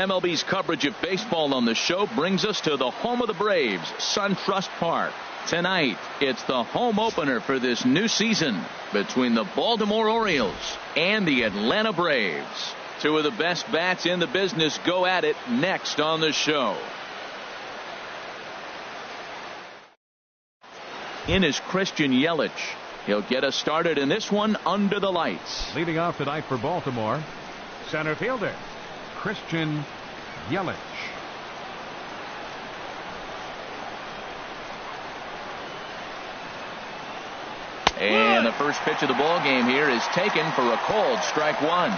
MLB's coverage of baseball on the show brings us to the home of the Braves, SunTrust Park. Tonight, it's the home opener for this new season between the Baltimore Orioles and the Atlanta Braves. Two of the best bats in the business go at it next on the show. In is Christian Yelich. He'll get us started in this one under the lights. Leading off tonight for Baltimore, center fielder Christian Yelich. And the first pitch of the ball game here is taken for a called strike one.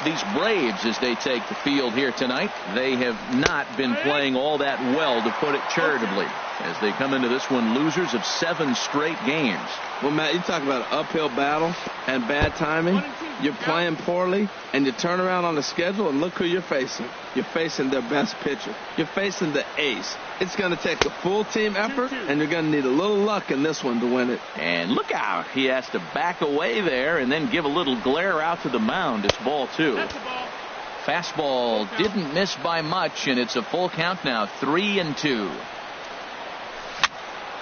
These Braves, as they take the field here tonight, they have not been playing all that well, to put it charitably, as they come into this one losers of 7 straight games. Well, Matt, you talk about an uphill battle and bad timing. You're playing poorly, and you turn around on the schedule, and look who you're facing. You're facing their best pitcher. You're facing the ace. It's going to take a full team effort, and you're going to need a little luck in this one to win it. And look out. He has to back away there and then give a little glare out to the mound. It's ball 2. Fastball didn't miss by much, and it's a full count now, 3-2.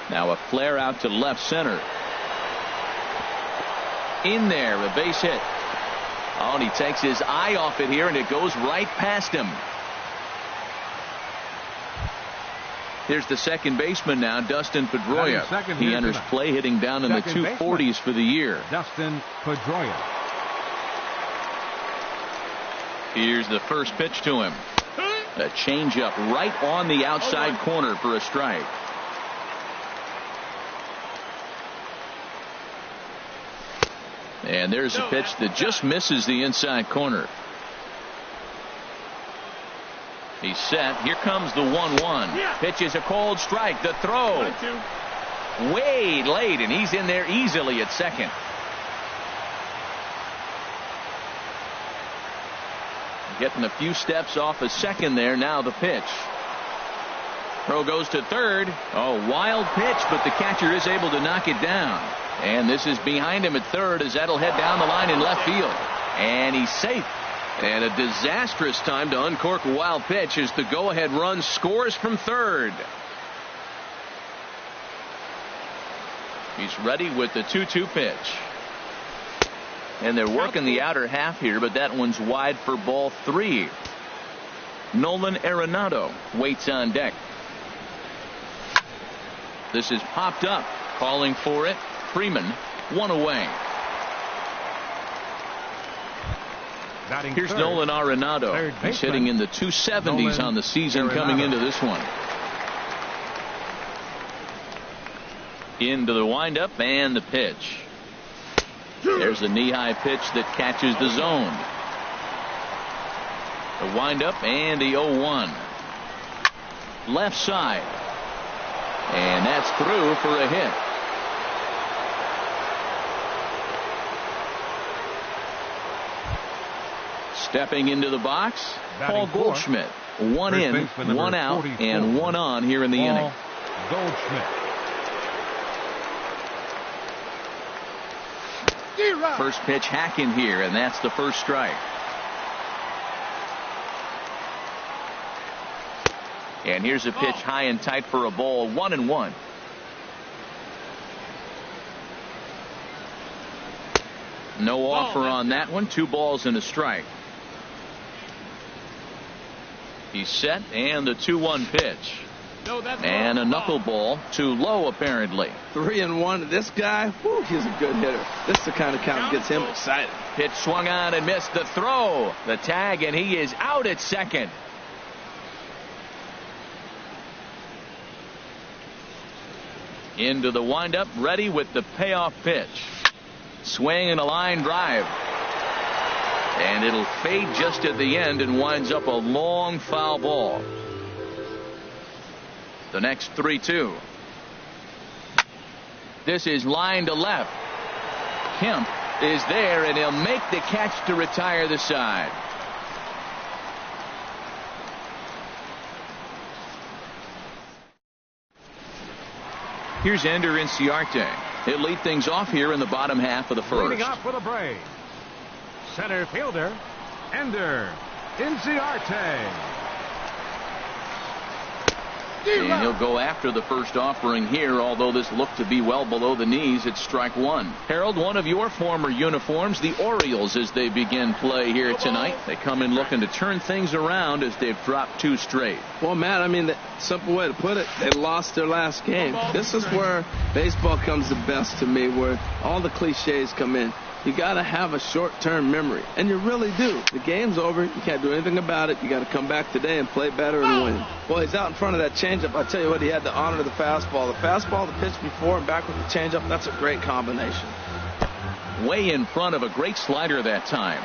Now a flare out to left center. In there, a base hit. Oh, and he takes his eye off it here, and it goes right past him. Here's the second baseman now, Dustin Pedroia. He enters play hitting down in the 240s for the year. Dustin Pedroia. Here's the first pitch to him. A changeup right on the outside corner for a strike. And there's a pitch that just misses the inside corner. He's set. Here comes the 1-1. Pitch is a cold strike. The throw. Way late, and he's in there easily at second. Getting a few steps off a second there. Now the pitch. Throw goes to third. Oh, wild pitch, but the catcher is able to knock it down. And this is behind him at third, as that'll head down the line in left field. And he's safe. And a disastrous time to uncork a wild pitch as the go-ahead run scores from third. He's ready with the 2-2 pitch. And they're working the outer half here, but that one's wide for ball 3. Nolan Arenado waits on deck. This is popped up. Calling for it. Freeman, 1 away. Here's Nolan Arenado. He's hitting in the 270s on the season coming into this one. Into the windup and the pitch. There's a knee-high pitch that catches the zone. The windup and the 0-1. Left side. And that's through for a hit. Stepping into the box, Paul Goldschmidt. 1 in, 1 out, and 1 on here in the inning. Goldschmidt. First pitch hacking here, and that's the first strike. And here's a pitch high and tight for a ball, 1-1. No offer on that one. 2 balls and a strike. He's set, and the 2-1 pitch. And a knuckleball too low, apparently. 3-1. This guy, whew, he's a good hitter. This is the kind of count that gets him excited. Pitch swung on and missed. The throw, the tag, and he is out at second. Into the windup, ready with the payoff pitch. Swing and a line drive. And it'll fade just at the end and winds up a long foul ball. The next 3-2. This is line to left. Kemp is there, and he'll make the catch to retire the side. Here's Ender Inciarte. He'll lead things off here in the bottom half of the first. Leading off for the Braves, center fielder Ender Inciarte. And he'll go after the first offering here, although this looked to be well below the knees. It's strike one. Harold, one of your former uniforms, the Orioles, as they begin play here tonight. They come in looking to turn things around as they've dropped two straight. Well, Matt, I mean, the simple way to put it, they lost their last game. This is where baseball comes the best to me, where all the cliches come in. You got to have a short-term memory, and you really do. The game's over. You can't do anything about it. You got to come back today and play better and win. Well, he's out in front of that changeup. I tell you what, he had to honor the fastball. The fastball, the pitch before, and back with the changeup, that's a great combination. Way in front of a great slider that time.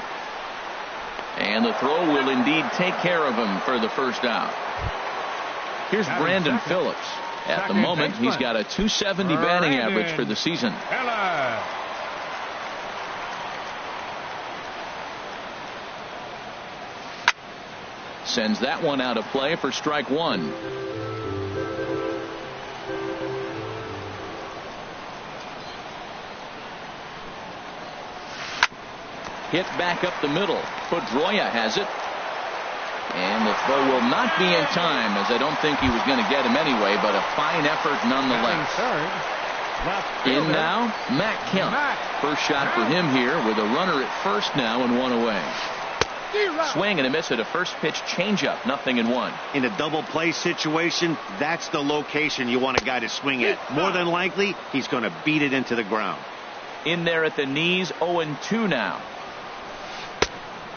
And the throw will indeed take care of him for the first out. Here's Brandon Phillips. At the moment, he's got a .270 batting average for the season. Sends that one out of play for strike one. Hit back up the middle. Pedroia has it. And the throw will not be in time, as I don't think he was going to get him anyway, but a fine effort nonetheless. In now, Matt Kemp. First shot for him here with a runner at first now and one away. Swing and a miss at a first pitch changeup, 0-1. In a double play situation, that's the location you want a guy to swing at. More than likely, he's going to beat it into the ground. In there at the knees, 0-2 now.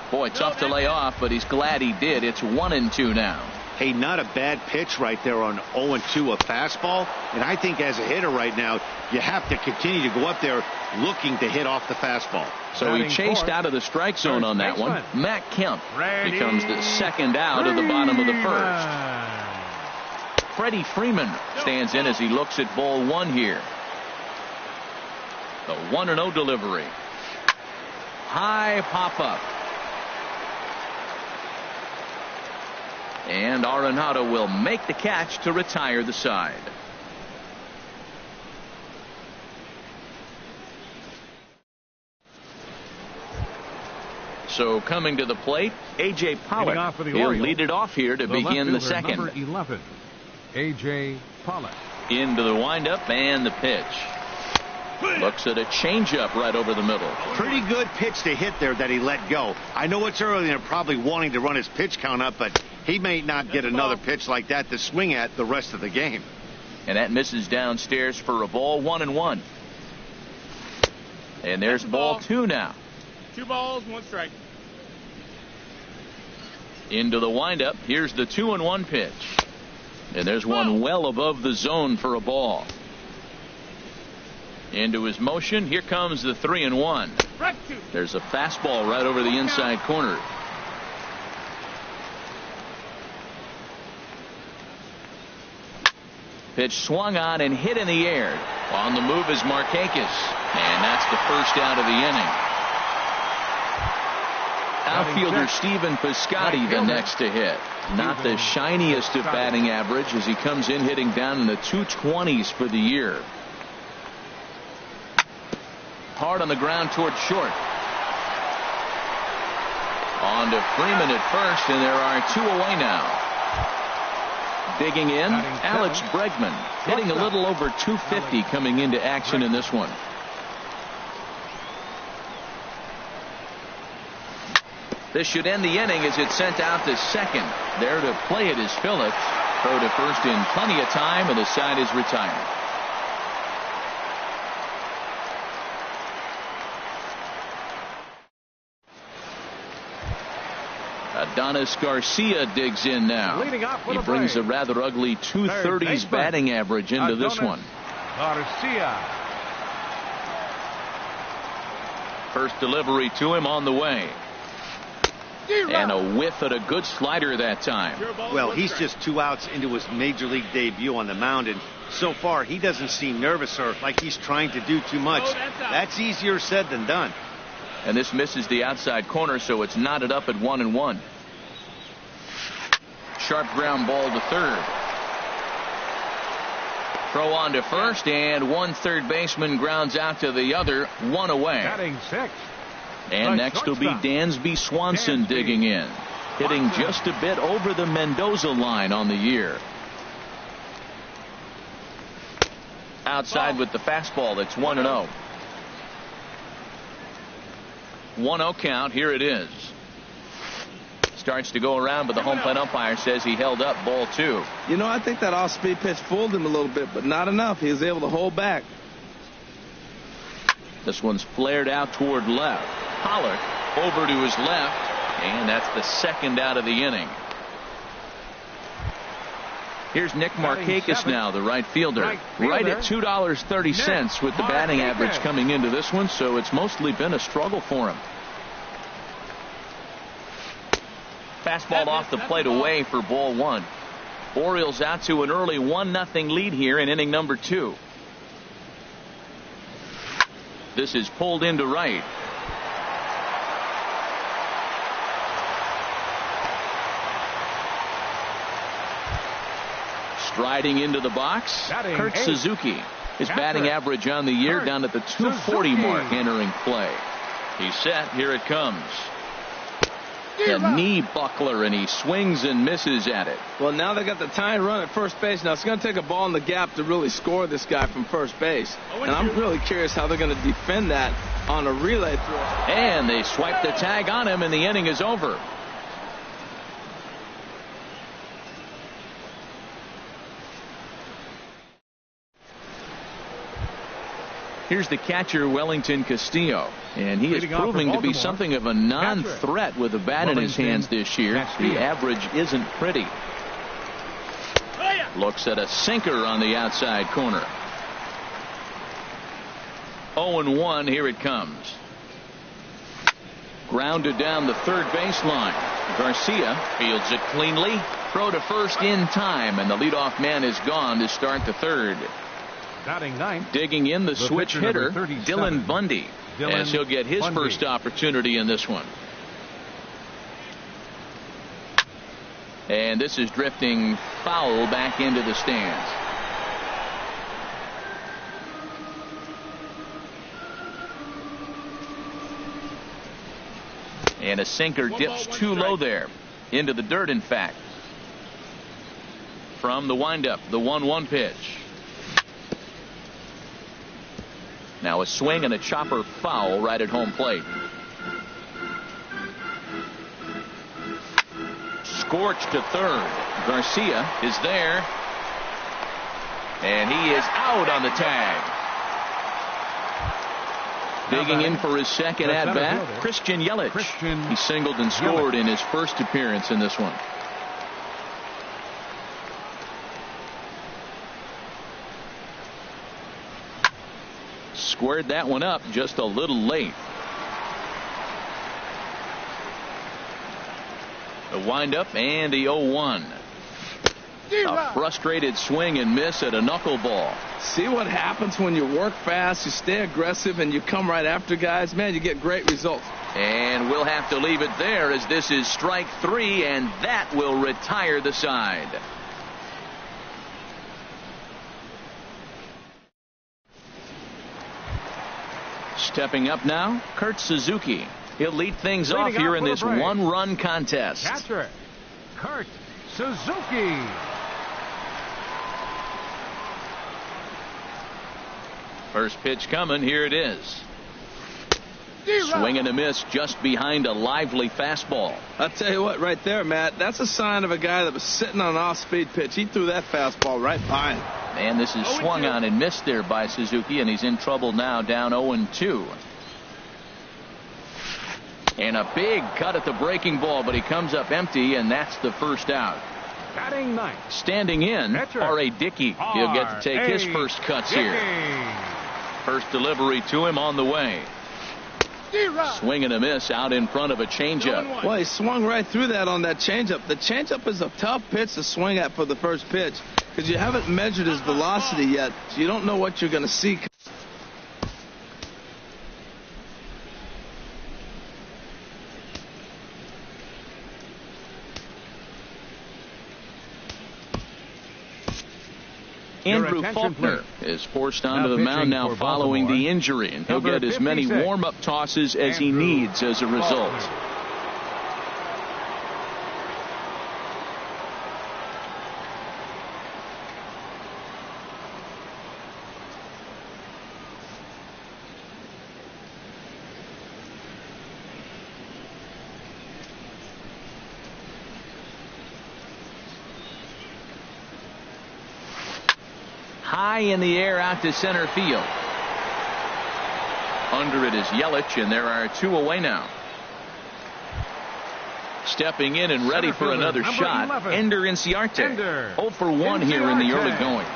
Boy, tough to lay off, but he's glad he did. It's 1-2 now. Hey, not a bad pitch right there on 0-2, a fastball. And I think as a hitter right now, you have to continue to go up there looking to hit off the fastball. So he chased out of the strike zone on that one. Matt Kemp becomes the second out of the bottom of the first. Freddie Freeman stands in as he looks at ball one here. The 1-0 delivery. High pop-up. And Arenado will make the catch to retire the side. So coming to the plate, A.J. Pollock. He'll lead it off here to begin the second. Number 11, A.J. Pollock. Into the windup and the pitch. Looks at a changeup right over the middle. Pretty good pitch to hit there that he let go. I know it's early and they're probably wanting to run his pitch count up, but he may not get another pitch like that to swing at the rest of the game. And that misses downstairs for a ball, 1-1. And there's ball two now. 2 balls, 1 strike. Into the windup. Here's the 2-1 pitch. And there's one well above the zone for a ball. Into his motion. Here comes the 3-1. There's a fastball right over the inside corner. Pitch swung on and hit in the air. On the move is Markakis. And that's the first out of the inning. Outfielder Stephen Piscotty the next to hit. Not the shiniest of batting average as he comes in hitting down in the 220s for the year. Hard on the ground toward short. On to Freeman at first, and there are 2 away now. Digging in, Alex Bregman, hitting a little over 250 coming into action in this one. This should end the inning as it's sent out to second. There to play it is Phillips. Throw to first in plenty of time, and the side is retired. Adonis Garcia digs in now. He brings a rather ugly 230s batting average into this one. Garcia. First delivery to him on the way. And a whiff at a good slider that time. Well, he's just 2 outs into his major league debut on the mound, and so far he doesn't seem nervous or like he's trying to do too much. That's easier said than done. And this misses the outside corner, so it's knotted up at 1-1. Sharp ground ball to third. Throw on to first, and one third baseman grounds out to the other, 1 away. Batting 6. And next will be Dansby Swanson digging in. hitting just a bit over the Mendoza line on the year. Outside with the fastball. It's 1-0. 1-0 count. Here it is. Starts to go around, but the home plate umpire says he held up ball 2. You know, I think that off-speed pitch fooled him a little bit, but not enough. He was able to hold back. This one's flared out toward left. Pollock over to his left, and that's the second out of the inning. Here's Nick Markakis now, the right fielder. Right at $2.30 with the batting average coming into this one, so it's mostly been a struggle for him. Fastball off the plate away for ball 1. Orioles out to an early 1-0 lead here in inning number 2. This is pulled into right. Striding into the box, Kurt Suzuki. His batting average on the year down at the 240 mark entering play. He's set. Here it comes. The knee buckler, and he swings and misses at it. Well, now they got the tying run at first base. Now it's going to take a ball in the gap to really score this guy from first base. And I'm really curious how they're going to defend that on a relay throw. And they swipe the tag on him, and the inning is over. Here's the catcher, Wellington Castillo, and he is proving to be something of a non-threat with a bat in his hands this year. The average isn't pretty. Looks at a sinker on the outside corner. 0-1. Here it comes. Grounded down the third baseline. Garcia fields it cleanly. Throw to first in time, and the leadoff man is gone to start the third. Batting ninth, digging in the switch hitter, Dylan Bundy, as he'll get his first opportunity in this one. And this is drifting foul back into the stands. And a sinker dips too low there. Into the dirt, in fact. From the windup, the 1-1 pitch. Now a swing and a chopper foul right at home plate. Scorched to third. Garcia is there. And he is out on the tag. Digging in for his second at-bat, Christian Yelich. He singled and scored in his first appearance in this one. Squared that one up just a little late. The windup and the 0-1. A frustrated swing and miss at a knuckleball. See what happens when you work fast, you stay aggressive, and you come right after guys? Man, you get great results. And we'll have to leave it there as this is strike 3, and that will retire the side. Stepping up now, Kurt Suzuki. He'll lead things off here in this one-run contest. Catcher, Kurt Suzuki. First pitch coming. Here it is. Swing and a miss just behind a lively fastball. I'll tell you what, right there, Matt, that's a sign of a guy that was sitting on an off-speed pitch. He threw that fastball right by him. And this is swung on and missed there by Suzuki, and he's in trouble now, down 0-2. And a big cut at the breaking ball, but he comes up empty, and that's the first out. Batting ninth. Standing in, R.A. Dickey. He'll get to take his first cuts here. First delivery to him on the way. Swing and a miss out in front of a changeup. Well, he swung right through that on that changeup. The changeup is a tough pitch to swing at for the first pitch because you haven't measured his velocity yet, so you don't know what you're going to see. Andrew Faulkner is forced onto the mound now following the injury, and he'll get as many warm-up tosses as he needs as a result. high in the air out to center field. Under it is Yelich, and there are 2 away now. Stepping in and ready for another shot, 11. Ender Inciarte. Ender 0 for 1 here in the early Inciarte. going.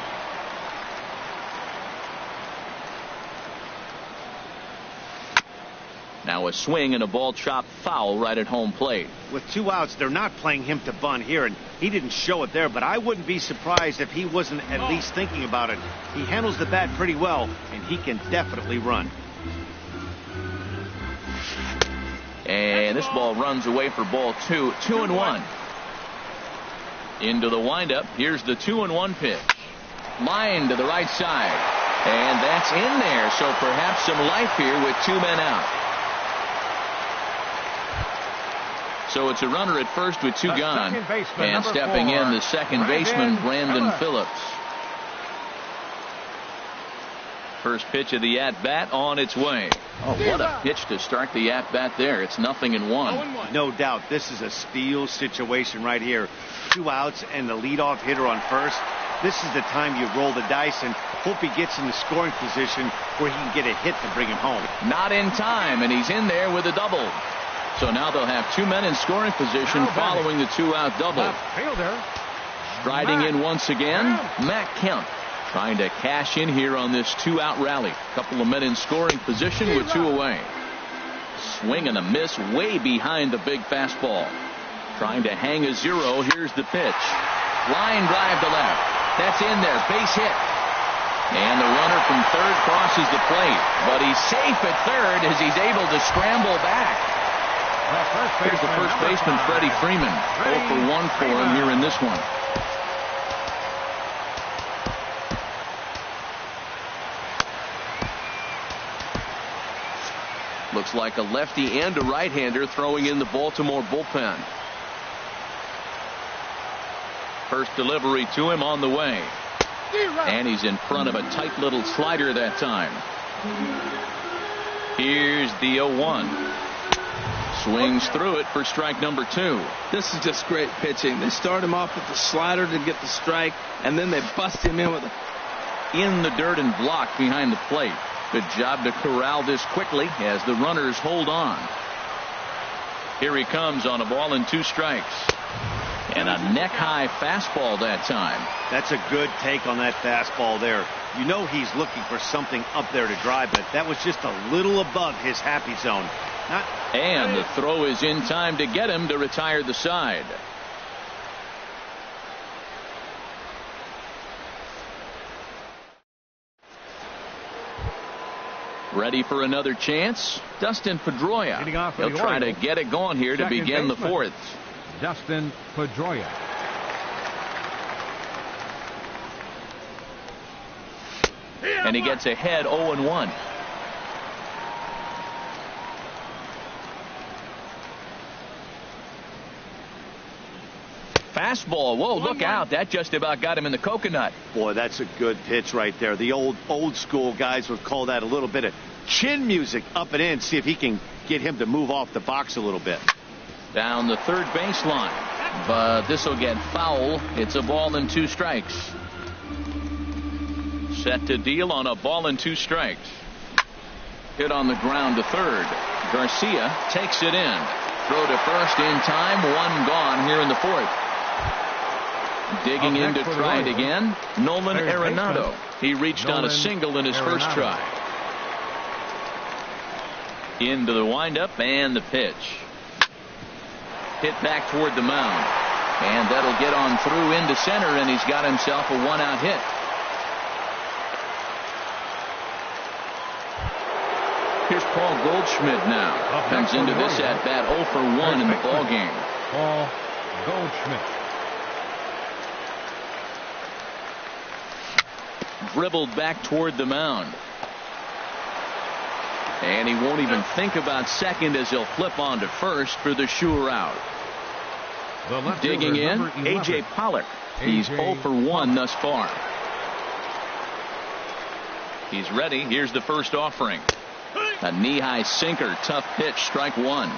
Now a swing and a ball chopped foul right at home plate. With 2 outs, they're not playing him to bunt here, and he didn't show it there, but I wouldn't be surprised if he wasn't at least thinking about it. He handles the bat pretty well, and he can definitely run. And this ball runs away for ball 2. 2-1. Into the windup. Here's the 2-1 pitch. Line to the right side. And that's in there. So perhaps some life here with 2 men out. So it's a runner at first with 2 gone. And stepping in, the second baseman, Brandon Phillips. First pitch of the at-bat on its way. Oh, what a pitch to start the at-bat there. It's 0-1. No doubt this is a steal situation right here. 2 outs and the leadoff hitter on first. This is the time you roll the dice and hope he gets in the scoring position where he can get a hit to bring him home. Not in time, and he's in there with a double. So now they'll have 2 men in scoring position following the 2-out double. Striding in once again, Matt Kemp. Trying to cash in here on this 2-out rally. Couple of men in scoring position with 2 away. Swing and a miss way behind the big fastball. Trying to hang a 0. Here's the pitch. Line drive to left. That's in there. Base hit. And the runner from third crosses the plate. But he's safe at third as he's able to scramble back. Here's the first baseman, Freddie Freeman. 0 for 1 for him here in this one. Looks like a lefty and a right-hander throwing in the Baltimore bullpen. First delivery to him on the way. And he's in front of a tight little slider that time. Here's the 0-1. Swings through it for strike number 2. This is just great pitching. They start him off with the slider to get the strike, and then they bust him in with a... In the dirt and blocked behind the plate. Good job to corral this quickly as the runners hold on. Here he comes on a ball and 2 strikes. And a neck-high fastball that time. That's a good take on that fastball there. You know he's looking for something up there to drive, but that was just a little above his happy zone. And the throw is in time to get him to retire the side. Ready for another chance? Dustin Pedroia. He'll try to get it going here to begin the 4th. Dustin Pedroia. And he gets ahead 0-1. Fastball. Whoa, look out. That just about got him in the coconut. Boy, that's a good pitch right there. The old school guys would call that a little bit of chin music up and in. See if he can get him to move off the box a little bit. Down the third baseline. But this will get foul. It's a ball and 2 strikes. Set to deal on a ball and 2 strikes. Hit on the ground to third. Garcia takes it in. Throw to first in time. 1 gone here in the 4th. Digging in to try it again, Nolan Arenado. He reached on a single in his first try. Into the windup and the pitch. Hit back toward the mound. And that'll get on through into center, and he's got himself a 1-out hit. Here's Paul Goldschmidt now. Comes into this at bat 0 for 1 in the ballgame. Paul Goldschmidt. Dribbled back toward the mound. And he won't even think about second as he'll flip on to first for the sure out. Digging in, A.J. Pollock. He's 0 for 1 thus far. He's ready. Here's the first offering. A knee-high sinker. Tough pitch. Strike 1.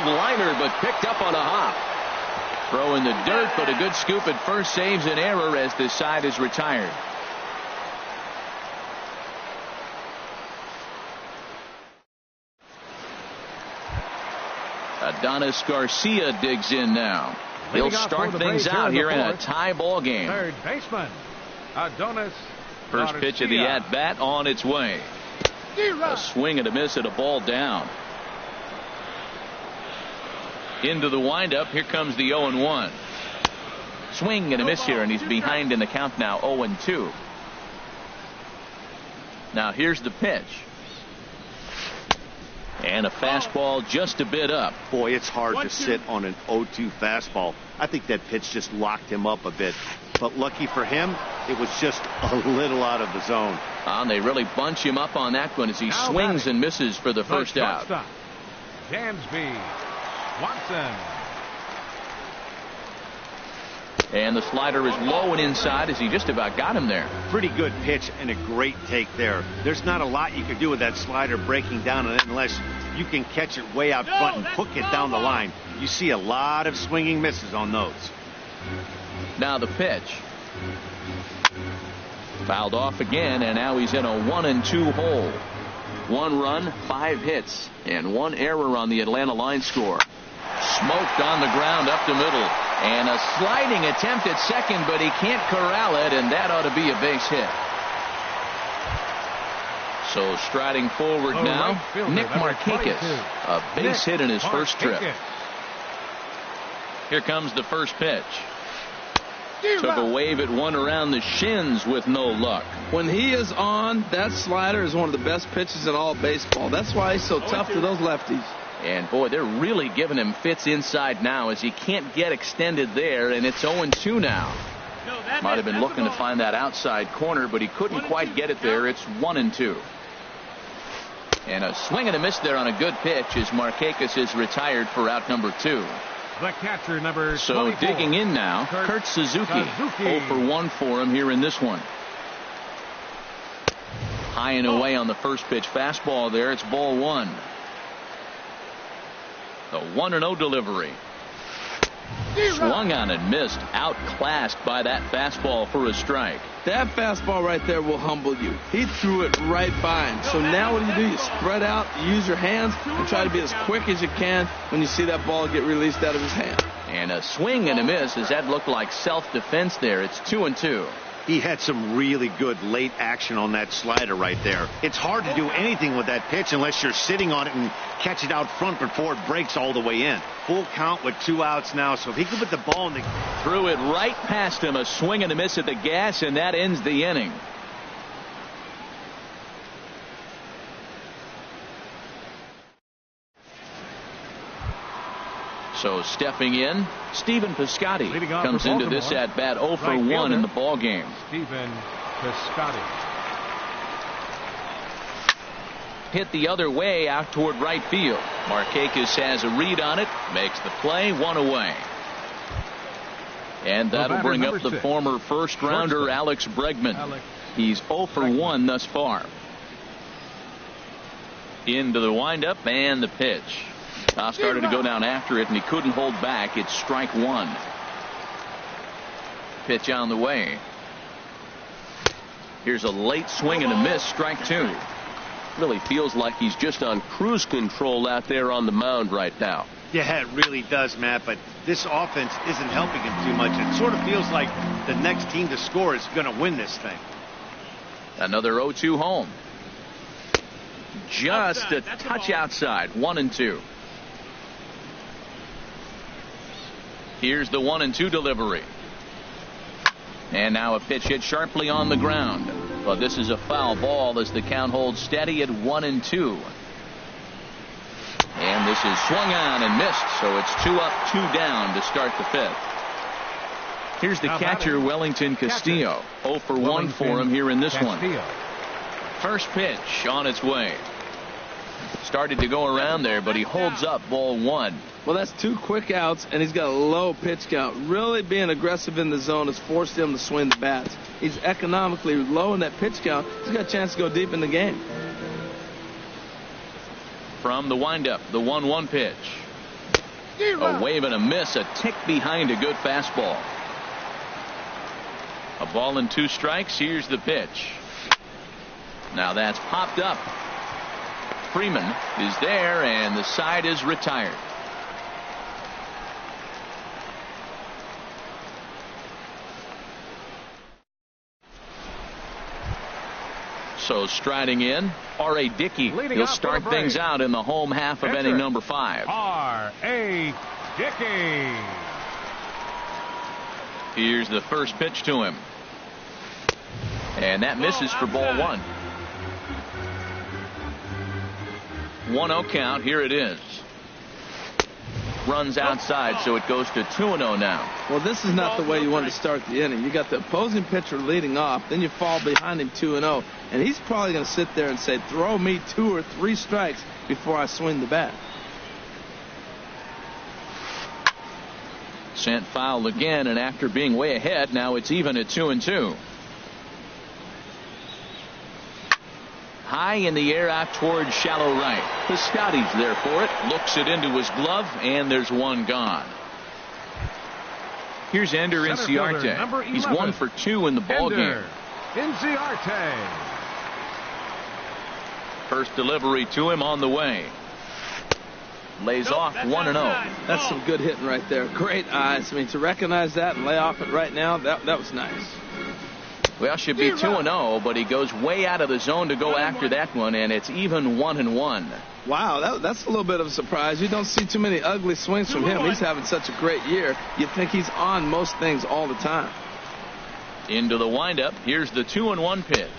hard liner, but picked up on a hop. Throw in the dirt, but a good scoop at first saves an error as this side is retired. Adonis Garcia digs in now. He'll start things out here in a tie ball game. Third baseman, Adonis First pitch of the at-bat on its way. A swing and a miss at a ball down. Into the windup. Here comes the 0-1. Swing and a miss here, and he's behind in the count now, 0-2. Now here's the pitch. And a fastball just a bit up. Boy, it's hard to sit on an 0-2 fastball. I think that pitch just locked him up a bit. But lucky for him, it was just a little out of the zone. And they really bunch him up on that one as he swings and misses for the first out. Dansby Swanson. And the slider is low and inside as he just about got him there. Pretty good pitch and a great take there. There's not a lot you can do with that slider breaking down on it unless you can catch it way out front and hook it down the line. You see a lot of swinging misses on those. Now the pitch. Fouled off again, and now he's in a 1-2 hole. 1 run, 5 hits, and 1 error on the Atlanta line score. Smoked on the ground up the middle. And a sliding attempt at second, but he can't corral it, and that ought to be a base hit. So striding forward now, Nick Markakis. A base hit in his first trip. Here comes the first pitch. Took a wave at one around the shins with no luck. When he is on, that slider is one of the best pitches in all baseball. That's why he's so tough to those lefties. And boy, they're really giving him fits inside now as he can't get extended there, and it's 0-2 now. Might have been looking to find that outside corner, but he couldn't quite get it there. It's 1-2. And a swing and a miss there on a good pitch as Markakis is retired for out number 2. The catcher, number 24. So digging in now, Kurt Suzuki. 0 for 1 for him here in this one. High and away on the first pitch fastball there. It's ball 1. The 1-0 delivery. Swung on and missed. Outclassed by that fastball for a strike. That fastball right there will humble you. He threw it right by him. So now what do? You spread out, you use your hands, and try to be as quick as you can when you see that ball get released out of his hand. And a swing and a miss as that looked like self-defense there. It's 2-2. He had some really good late action on that slider right there. It's hard to do anything with that pitch unless you're sitting on it and catch it out front before it breaks all the way in. Full count with 2 outs now, so if he could put the ball in the... Threw it right past him. A swing and a miss at the gas, and that ends the inning. So stepping in, Stephen Piscotty comes into this at bat 0 for 1 in the ball game. Stephen Piscotty. Hit the other way out toward right field. Markakis has a read on it, makes the play, 1 away. And that'll bring up the former first rounder Alex Bregman. He's 0 for 1 thus far. Into the windup and the pitch. Started to go down after it, and he couldn't hold back. It's strike 1. Pitch on the way. Here's a late swing and a miss, strike 2. Really feels like he's just on cruise control out there on the mound right now. Yeah, it really does, Matt, but this offense isn't helping him too much. It sort of feels like the next team to score is going to win this thing. Another 0-2 home. Just a touch outside, 1-2. Here's the 1-2 delivery. And now a pitch hit sharply on the ground. But this is a foul ball as the count holds steady at 1-2. And this is swung on and missed. So it's 2 up, 2 down to start the 5th. Here's the catcher, Wellington Castillo. 0 for 1 for him here in this one. First pitch on its way. Started to go around there, but he holds up ball 1. Well, that's 2 quick outs, and he's got a low pitch count. Really being aggressive in the zone has forced him to swing the bats. He's economically low in that pitch count. He's got a chance to go deep in the game. From the windup, the 1-1 pitch. A wave and a miss, a tick behind a good fastball. A ball and 2 strikes. Here's the pitch. Now that's popped up. Freeman is there, and the side is retired. So striding in, R.A. Dickey. He'll start things out in the home half of inning number 5. R.A. Dickey. Here's the first pitch to him. And that misses for ball 1. 1-0 count. Here it is. Runs outside, so it goes to 2-0 now. Well, this is not the way you want to start the inning. You got the opposing pitcher leading off, then you fall behind him 2-0, and he's probably going to sit there and say, throw me 2 or 3 strikes before I swing the bat. Sent foul again, and after being way ahead, now it's even at 2-2. High in the air out towards shallow right. Piscotty's there for it. Looks it into his glove, and there's one gone. Here's Ender Inciarte. He's 1 for 2 in the ball game. Inciarte. First delivery to him on the way. Lays off 1-0. That's some good hitting right there. Great eyes. I mean, to recognize that and lay off it right now, that was nice. Well, should be 2-0, but he goes way out of the zone to go after that one, and it's even 1-1. Wow, that's a little bit of a surprise. You don't see too many ugly swings from him. He's having such a great year. You'd think he's on most things all the time. Into the windup. Here's the 2-1 pitch.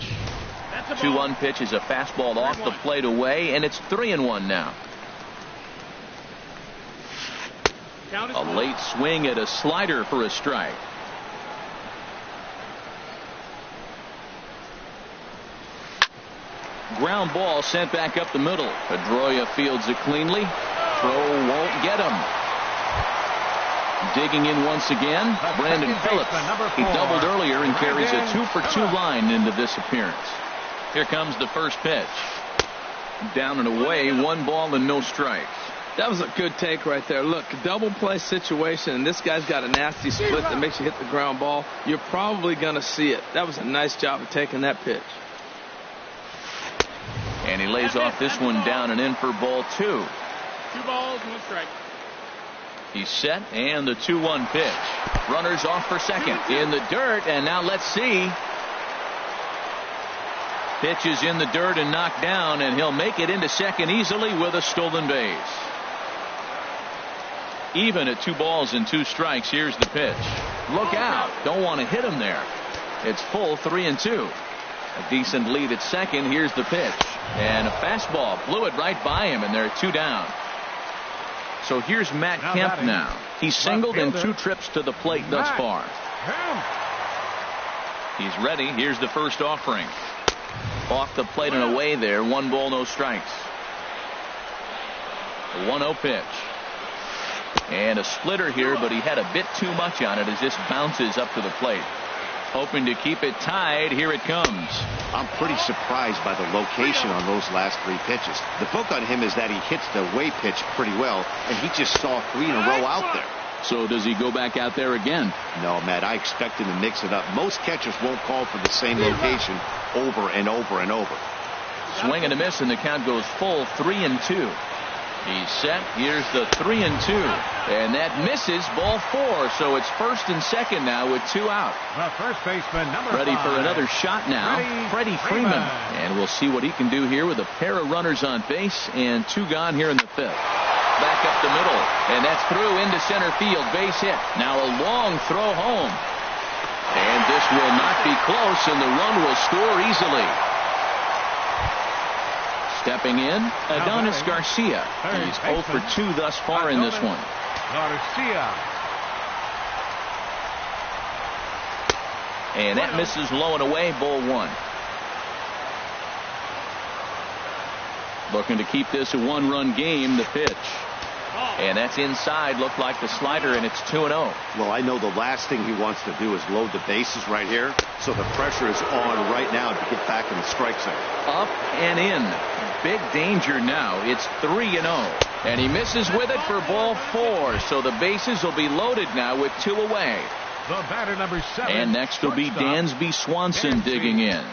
2-1 pitch is a fastball off the plate away, and it's 3-1 now. A late swing at a slider for a strike. Ground ball sent back up the middle. Pedroia fields it cleanly. Throw won't get him. Digging in once again, Brandon Phillips. He doubled earlier and carries a 2-for-2 line into this appearance. Here comes the first pitch. Down and away, 1 ball and no strikes. That was a good take right there. Look, double play situation, and this guy's got a nasty split that makes you hit the ground ball. You're probably going to see it. That was a nice job of taking that pitch. And he lays off this one down and in for ball 2. 2 balls, 1 strike. He's set, and the 2-1 pitch. Runners off for second in the dirt, and now let's see. Pitch is in the dirt and knocked down, and he'll make it into second easily with a stolen base. Even at 2 balls and 2 strikes. Here's the pitch. Look out. Don't want to hit him there. It's full 3-2. A decent lead at second. Here's the pitch. And a fastball blew it right by him, and there are 2 down. So here's Matt Kemp now. He's singled in 2 trips to the plate thus far. He's ready. Here's the first offering. Off the plate and away there. 1 ball, no strikes. A 1-0 pitch. And a splitter here, but he had a bit too much on it as this bounces up to the plate. Hoping to keep it tied. Here it comes. I'm pretty surprised by the location on those last 3 pitches. The book on him is that he hits the away pitch pretty well, and he just saw 3 in a row out there. So does he go back out there again? No, Matt, I expect him to mix it up. Most catchers won't call for the same location over and over and over. Swing and a miss, and the count goes full 3-2. He's set. Here's the 3-2. And that misses ball 4. So it's first and second now with 2 out. The first baseman, number 5. Ready for another shot now. Freddie Freeman. And we'll see what he can do here with a pair of runners on base and 2 gone here in the 5th. Back up the middle. And that's through into center field. Base hit. Now a long throw home. And this will not be close, and the run will score easily. Stepping in, Adonis Garcia. He's 0 for 2 thus far in this one. Garcia. And that misses low and away, ball 1. Looking to keep this a 1-run game. The pitch. And that's inside. Looked like the slider, and it's 2-0. Well, I know the last thing he wants to do is load the bases right here. So the pressure is on right now to get back in the strike zone. Up and in. Big danger now. It's 3-0. And he misses with it for ball 4. So the bases will be loaded now with 2 away. The batter, number 7. And next will be Dansby Swanson digging in.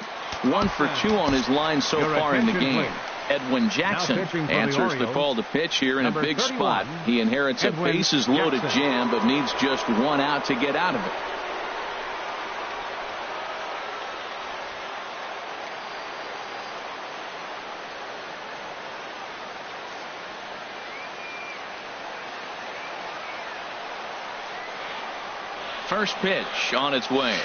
1 for 2 on his line so far in the game. Edwin Jackson answers the call to pitch here in a big spot. He inherits a bases loaded jam, but needs just 1 out to get out of it. First pitch on its way.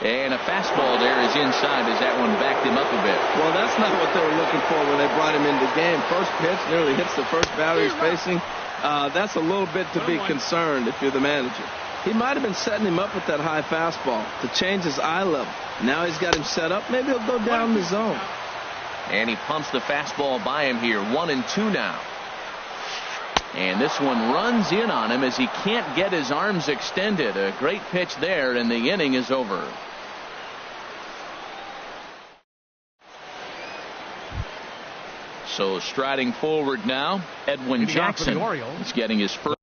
And a fastball there is inside as that one backed him up a bit. Well, that's not what they were looking for when they brought him into the game. First pitch nearly hits the first batter he's facing. That's a little bit to be concerned if you're the manager. He might have been setting him up with that high fastball to change his eye level. Now he's got him set up. Maybe he'll go down the zone. And he pumps the fastball by him here. 1-2 now. And this one runs in on him as he can't get his arms extended. A great pitch there, and the inning is over. So striding forward now, Edwin Jackson is getting his first.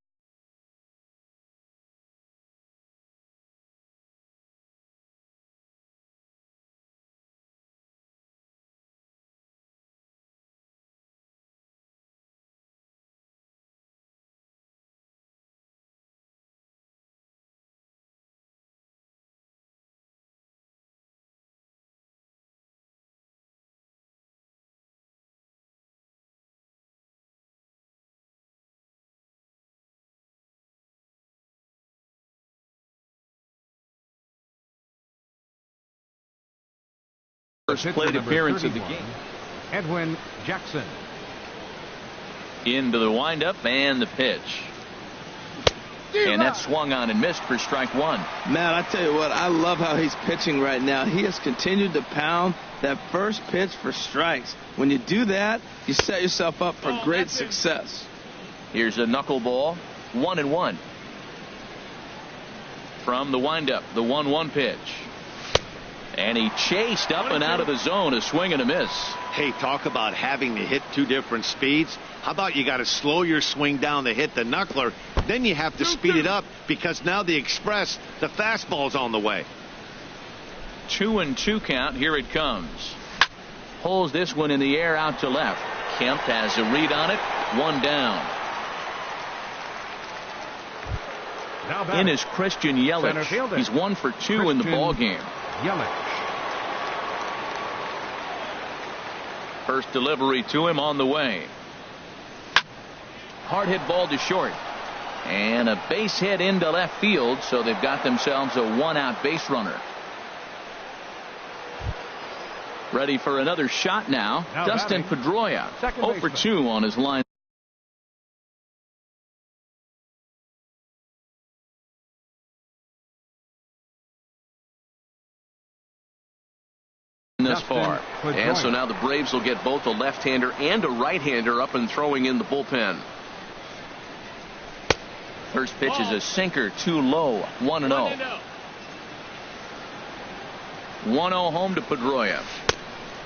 First plate appearance of the game. Edwin Jackson. Into the windup and the pitch. And that swung on and missed for strike 1. Man, I tell you what, I love how he's pitching right now. He has continued to pound that first pitch for strikes. When you do that, you set yourself up for great success. Here's a knuckleball. 1-1. From the windup, the 1-1 pitch. And he chased up and out of the zone, a swing and a miss. Hey, talk about having to hit 2 different speeds. How about you got to slow your swing down to hit the knuckler, then you have to speed it up because now the express, the fastball's on the way. 2-2 count. Here it comes. Pulls this one in the air out to left. Kemp has a read on it. 1 down. In is Christian Yelich. He's 1 for 2 in the ball game. Yelich. First delivery to him on the way. Hard hit ball to short. And a base hit into left field, so they've got themselves a 1-out base runner. Ready for another shot now. Dustin Pedroia, 0 for 2 on his line. This far. And so now the Braves will get both a left-hander and a right-hander up and throwing in the bullpen. First pitch is a sinker, too low. 1-0. 1-0 home to Pedroia.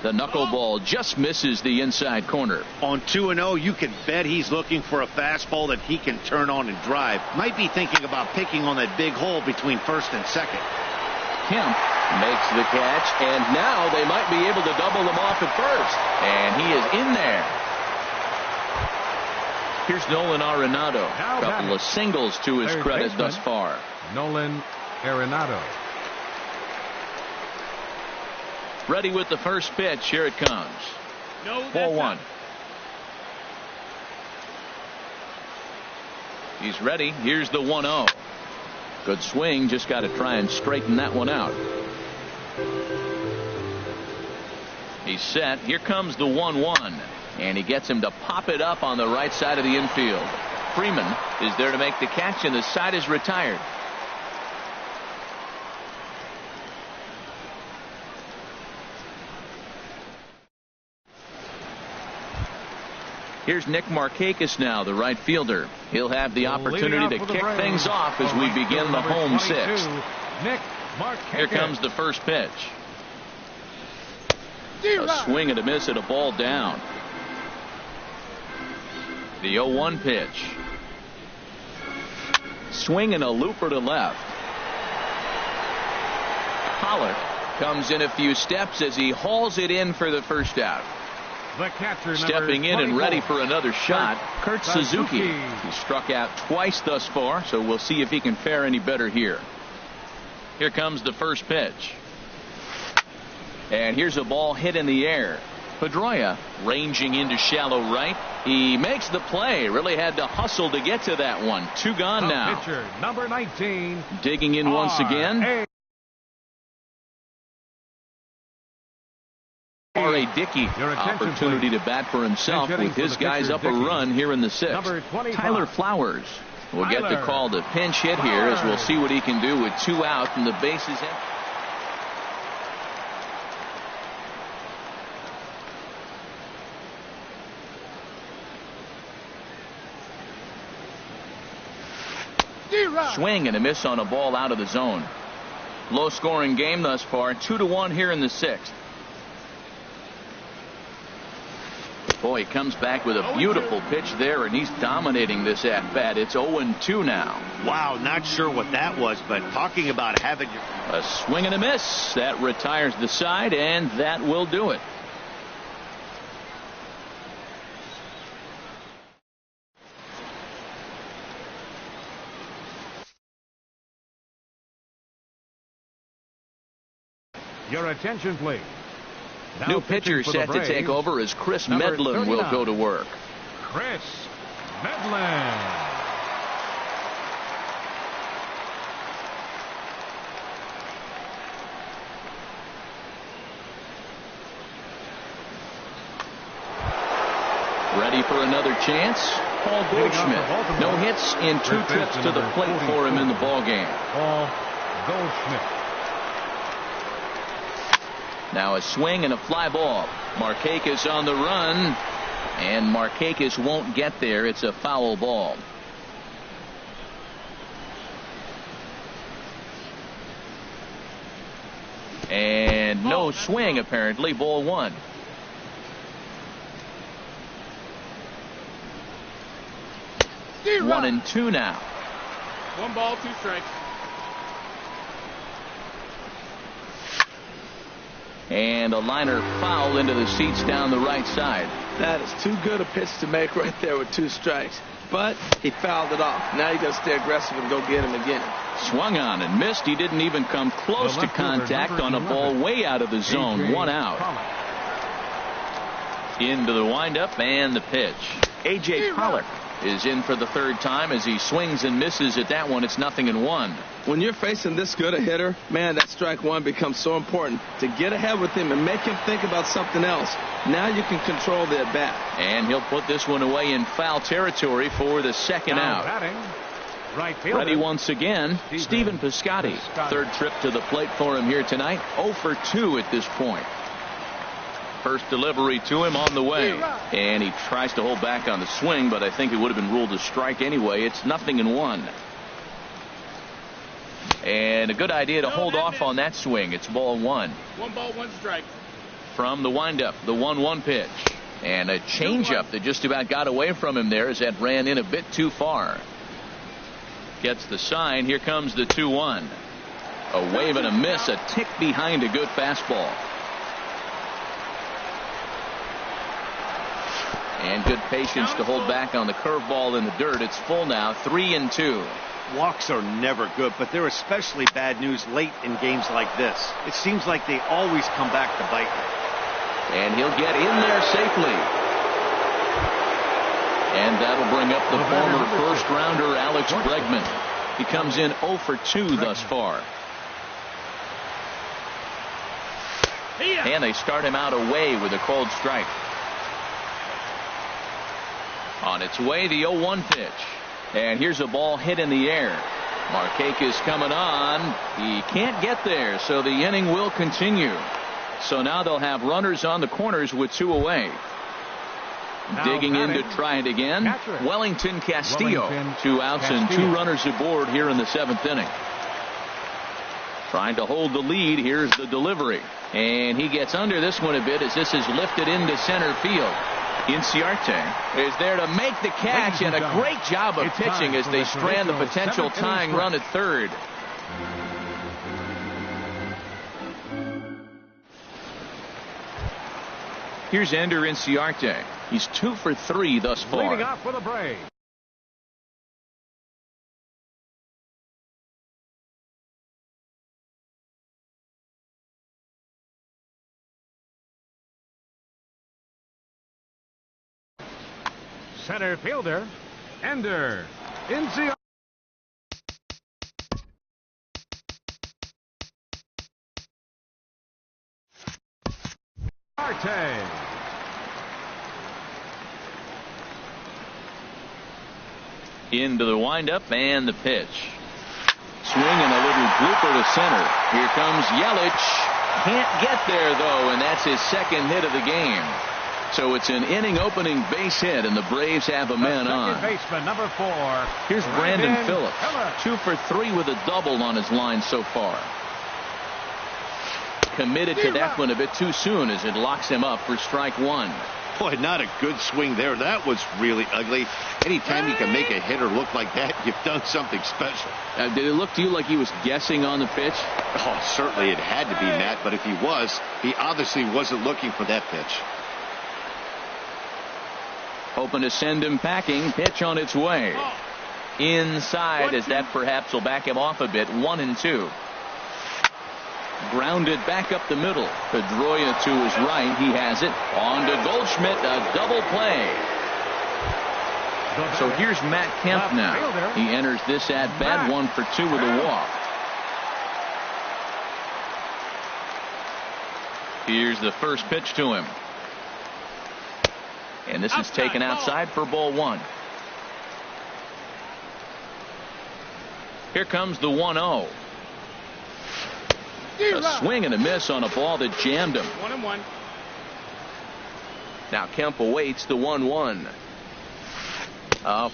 The knuckleball just misses the inside corner. On 2-0, you can bet he's looking for a fastball that he can turn on and drive. Might be thinking about picking on that big hole between first and second. Kemp makes the catch, and now they might be able to double him off at first. And he is in there. Here's Nolan Arenado. A couple of singles to his credit thus far. Nolan Arenado. Ready with the first pitch. Here it comes. 4-1. He's ready. Here's the 1-0. Good swing. Just got to try and straighten that one out. He's set. Here comes the 1-1. And he gets him to pop it up on the right side of the infield. Freeman is there to make the catch, and the side is retired. Here's Nick Markakis now, the right fielder. He'll have the opportunity to kick things off as we begin the home sixth. Nick Markakis. Here comes the first pitch. A swing and a miss at a ball down. The 0-1 pitch. Swing and a looper to left. Pollock comes in a few steps as he hauls it in for the first out. The catcher, stepping in and ready for another shot, Kurt Suzuki. He struck out twice thus far, so we'll see if he can fare any better here. Here comes the first pitch. And here's a ball hit in the air. Pedroia ranging into shallow right. He makes the play. Really had to hustle to get to that one. Two gone now. Pitcher, number 19. Digging in once again. R.A. Dickey, opportunity to bat for himself with his guys up a run here in the sixth. Tyler Flowers will get the call to pinch hit here as we'll see what he can do with two out and the bases empty. Swing and a miss on a ball out of the zone. Low scoring game thus far, 2-1 here in the sixth. Boy, he comes back with a beautiful pitch there, and he's dominating this at bat. It's 0-2 now. Wow, not sure what that was, but talking about having a swing and a miss that retires the side, and that will do it. Your attention, please. Now new pitcher set to take over as Chris Medlin will go to work. Chris Medlin. Ready for another chance? Paul Goldschmidt. No hits in two trips to the plate for him in the ballgame. Paul Goldschmidt. Now a swing and a fly ball. Markakis on the run, and Markakis won't get there. It's a foul ball. And no swing apparently. Ball one. One and two now. 1 ball, 2 strikes. And a liner foul into the seats down the right side. That is too good a pitch to make right there with 2 strikes. But he fouled it off. Now you got to stay aggressive and go get him again. Swung on and missed. He didn't even come close to contact on a ball way out of the zone. 1 out. Into the windup and the pitch. A.J. Pollock is in for the third time as he swings and misses at that one. It's 0-1. When you're facing this good a hitter, man, that strike one becomes so important to get ahead with him and make him think about something else. Now you can control the at bat. And he'll put this one away in foul territory for the second out. Right fielder. Ready once again, Stephen Piscotty. Third trip to the plate for him here tonight. 0 for 2 at this point. First delivery to him on the way, and he tries to hold back on the swing, but I think it would have been ruled a strike anyway. It's 0-1. And a good idea to hold off on that swing. It's ball 1. 1 ball, 1 strike. From the windup, the 1-1 pitch. And a changeup that just about got away from him there as that ran in a bit too far. Gets the sign. Here comes the 2-1. A wave and a miss, a tick behind a good fastball. And good patience to hold back on the curveball in the dirt. It's full now, 3-2. Walks are never good, but they're especially bad news late in games like this. It seems like they always come back to bite you. And he'll get in there safely. And that'll bring up the former first-rounder Alex Bregman. He comes in 0 for 2 thus far. And they start him out away with a called strike. On its way, the 0-1 pitch. And here's a ball hit in the air. Markakis coming on. He can't get there, so the inning will continue. So now they'll have runners on the corners with 2 away. Digging in to try it again. Wellington Castillo. 2 outs and 2 runners aboard here in the 7th inning. Trying to hold the lead. Here's the delivery. And he gets under this one a bit as this is lifted into center field. Inciarte is there to make the catch, and a great job of pitching as they strand the potential tying run at third. Here's Ender Inciarte. He's 2 for 3 thus far. Leading off for the Braves. Center fielder, Ender Inciarte. Into the windup and the pitch. Swing and a little blooper to center. Here comes Yelich. Can't get there though, and that's his 2nd hit of the game. So it's an inning opening base hit, and the Braves have a man on. Baseman number 4. Here's Brandon Phillips. 2 for 3 with a double on his line so far. Committed to that one a bit too soon as it locks him up for strike 1. Boy, not a good swing there. That was really ugly. Anytime you can make a hitter look like that, you've done something special. Did it look to you like he was guessing on the pitch? Oh, certainly it had to be, Matt, but if he was, he obviously wasn't looking for that pitch. Hoping to send him packing. Pitch on its way. Inside as that perhaps will back him off a bit. 1-2. Grounded back up the middle. Pedroia to his right. He has it. On to Goldschmidt. A double play. So here's Matt Kemp now. He enters this at bat 1 for 2 with a walk. Here's the first pitch to him. And this is taken outside for ball 1. Here comes the 1-0. A swing and a miss on a ball that jammed him. 1-1. Now Kemp awaits the 1-1.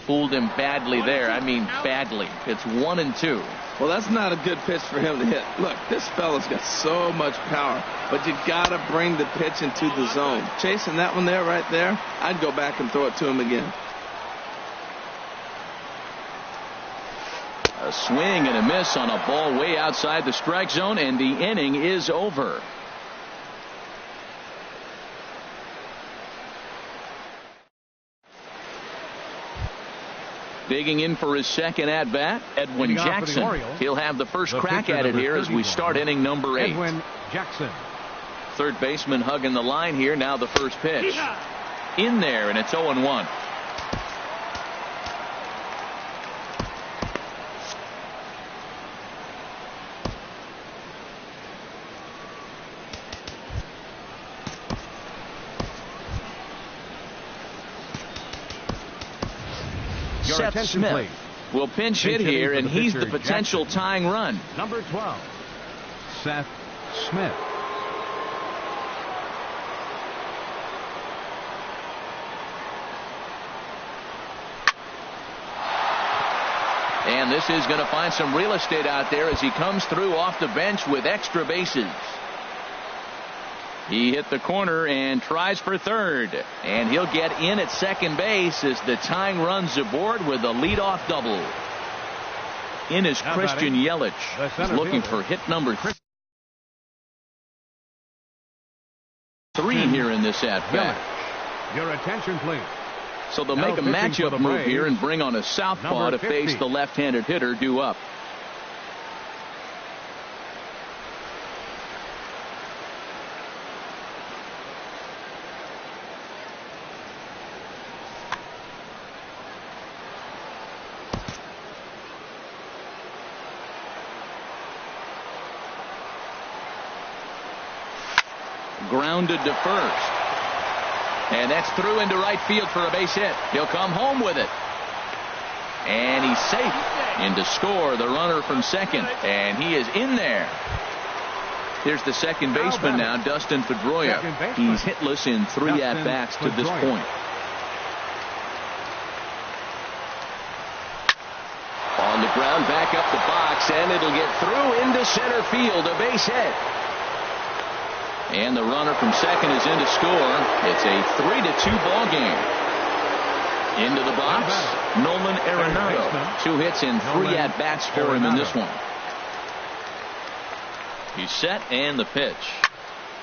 Fooled him badly there. I mean badly. It's 1-2. Well, that's not a good pitch for him to hit. Look, this fella's got so much power, but you got to bring the pitch into the zone. Chasing that one there, right there, I'd go back and throw it to him again. A swing and a miss on a ball way outside the strike zone, and the inning is over. Digging in for his 2nd at bat, Edwin Jackson. He'll have the first crack at it here as we start inning number 8. Edwin Jackson. Third baseman hugging the line here. Now the first pitch. In there, and it's 0-1. Seth Smith will pinch hit here, and he's the potential tying run. Number 12, Seth Smith. And this is going to find some real estate out there as he comes through off the bench with extra bases. He hit the corner and tries for third, and he'll get in at second base as the tying runs aboard with a leadoff double. In is Christian Yelich. He's looking for hit number 3 here in this at bat. Your attention, please. So they'll make a matchup move here and bring on a southpaw to face the left-handed hitter due up. Grounded to first. And that's through into right field for a base hit. He'll come home with it. And he's safe. In to score the runner from second. And he is in there. Here's the second baseman now, Dustin Pedroia. He's hitless in 3 at-bats to this point. ground, back up the box, and it'll get through into center field, a base hit. And the runner from second is in to score. It's a 3-2 ball game. Into the box, Nolan Arenado. 2 hits and 3 at-bats for him in this one. He's set, and the pitch.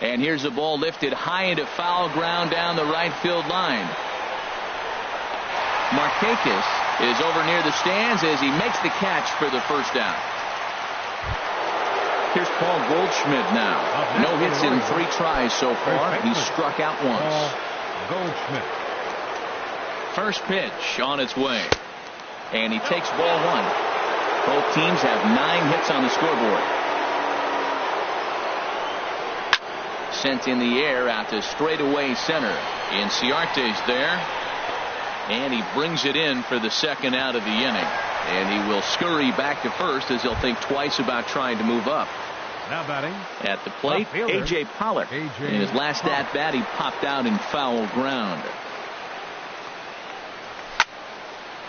And here's the ball lifted high into foul ground down the right field line. Markakis is over near the stands as he makes the catch for the first down. Here's Paul Goldschmidt now. No hits in 3 tries so far. He's struck out once. Goldschmidt. First pitch on its way. And he takes ball 1. Both teams have 9 hits on the scoreboard. Sent in the air out to straightaway center. Inciarte's there. And he brings it in for the second out of the inning. And he will scurry back to first as he'll think twice about trying to move up. Now batting at the plate, A.J. Pollock. In his last at-bat, he popped out in foul ground.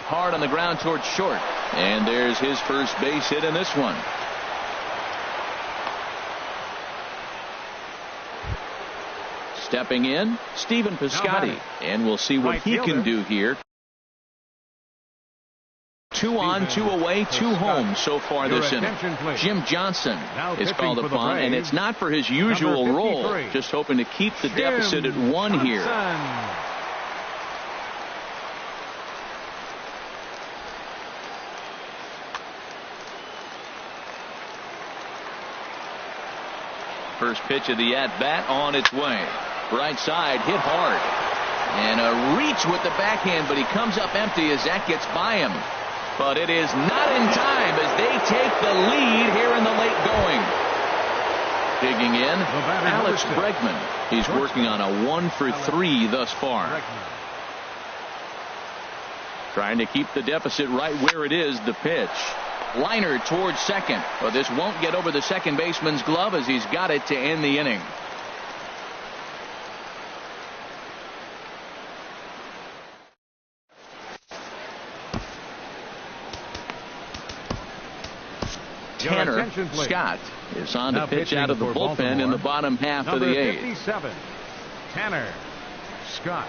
Hard on the ground towards short. And there's his first base hit in this one. Stepping in, Stephen Piscotty. And we'll see what he can do here. 2 on, 2 away, 2 home so far this inning. Jim Johnson is called upon, and it's not for his usual role. Just hoping to keep the deficit at 1 here. First pitch of the at-bat on its way. Right side, hit hard. And a reach with the backhand, but he comes up empty as that gets by him. But it is not in time as they take the lead here in the late going. Digging in, Alex Bregman. He's working on a 1 for 3 thus far. Trying to keep the deficit right where it is. The pitch. Liner towards second. But this won't get over the second baseman's glove as he's got it to end the inning. Tanner Scott is on to pitch out of the bullpen in the bottom half of the 8th. 57, Tanner Scott.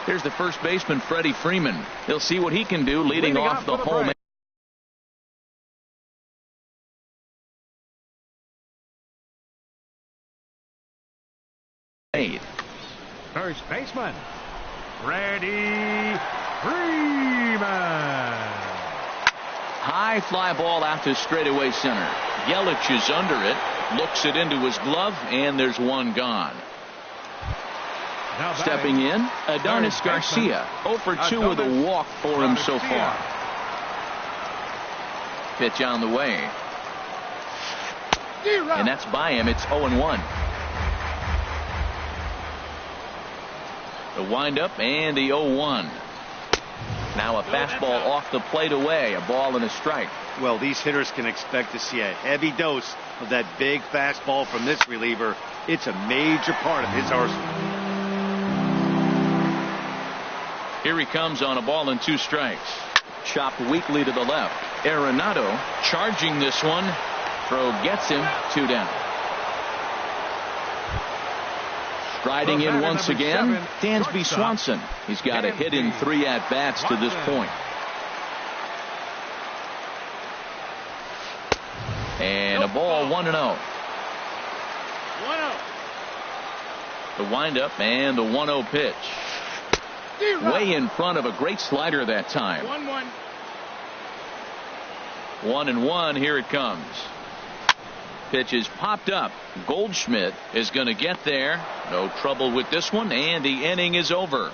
Here's the first baseman, Freddie Freeman. He'll see what he can do leading off the home. First baseman, Freddie Freeman. High fly ball out to straightaway center. Yelich is under it, looks it into his glove, and there's one gone. Stepping in, Adonis Garcia. 0 for 2 with a walk for him so far. Pitch on the way. And that's by him. It's 0-1. The windup and the 0-1. Now a fastball off the plate away. A ball and a strike. Well, these hitters can expect to see a heavy dose of that big fastball from this reliever. It's a major part of his arsenal. Here he comes on a ball and 2 strikes. Chopped weakly to the left. Arenado charging this one. Throw gets him. 2 down. Striding in once again, Dansby Swanson. He's got a hit in 3 at-bats to this point. And a ball, 1-0. 1-0. The windup and the 1-0 pitch. Way in front of a great slider that time. 1-1. 1-1. Here it comes. Pitch is popped up. Goldschmidt is going to get there. No trouble with this one, and the inning is over.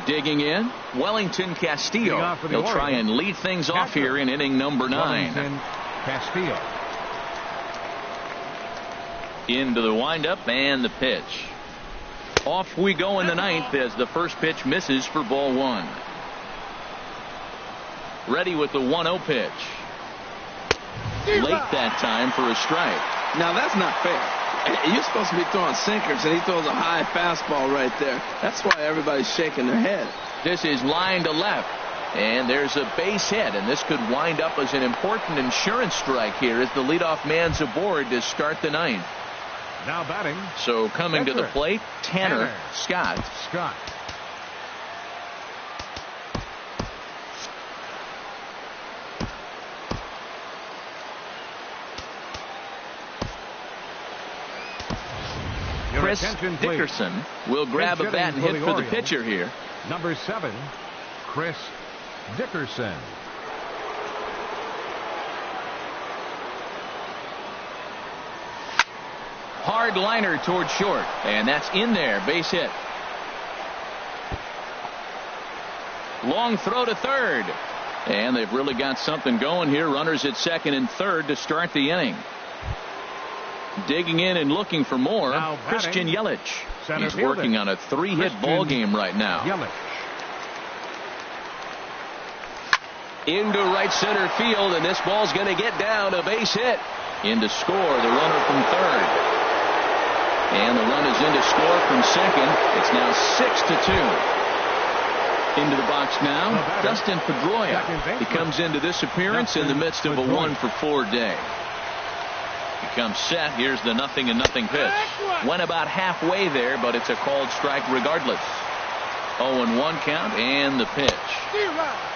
Digging in, Wellington Castillo. He'll try and lead things off here in inning number 9. Castillo. Into the windup and the pitch. Off we go in the 9th as the first pitch misses for ball 1. Ready with the 1-0 pitch. Late that time for a strike. Now that's not fair. You're supposed to be throwing sinkers, and he throws a high fastball right there. That's why everybody's shaking their head. This is line to left. And there's a base hit, and this could wind up as an important insurance strike here as the leadoff man's aboard to start the ninth. Now batting. So coming to the plate, Tanner Scott. Chris Dickerson will grab a bat and hit for the pitcher here. Number 7, Chris Dickerson. Hard liner toward short, and that's in there. Base hit. Long throw to third, and they've really got something going here. Runners at second and third to start the inning. Digging in and looking for more, Christian Yelich. He's working on a 3-hit ball game right now. Into right center field, and this ball's going to get down. A base hit. In to score, the runner from third. And the run is in to score from second. It's now 6-2. Into the box now, Dustin Pedroia. He comes into this appearance in the midst of a 1-for-4 day. He comes set. Here's the 0-0 pitch. Went about halfway there, but it's a called strike regardless. 0-1 count, and the pitch.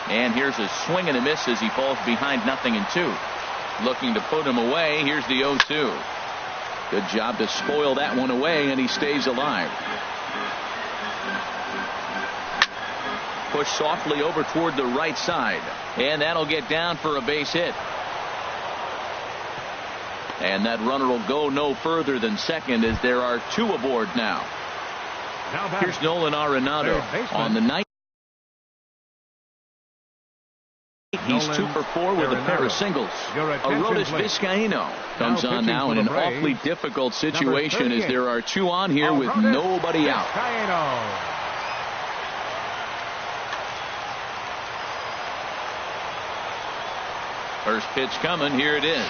And here's a swing and a miss as he falls behind 0-2. Looking to put him away. Here's the 0-2. Good job to spoil that one away, and he stays alive. Push softly over toward the right side, and that'll get down for a base hit. And that runner will go no further than second as there are 2 aboard now. Here's Nolan Arenado on the night. He's 2-for-4 with a pair of singles. Arodys Vizcaíno comes on now in an awfully difficult situation as there are 2 on here with nobody out. First pitch coming. Here it is.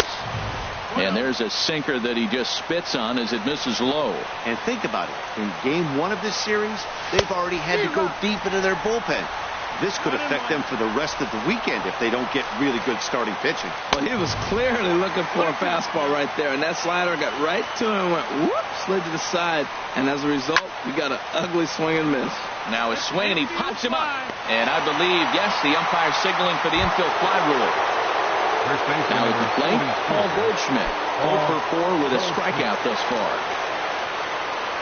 And there's a sinker that he just spits on as it misses low. And think about it. In game 1 of this series, they've already had to go deep into their bullpen. This could affect them for the rest of the weekend if they don't get really good starting pitching. Well, he was clearly looking for a fastball right there, and that slider got right to him and went whoop, slid to the side, and as a result, we got an ugly swing and miss. Now a swing, and he pops him up. And I believe, yes, the umpire signaling for the infield fly rule. Now at the plate, Paul Goldschmidt, 0-for-4 with a strikeout thus far.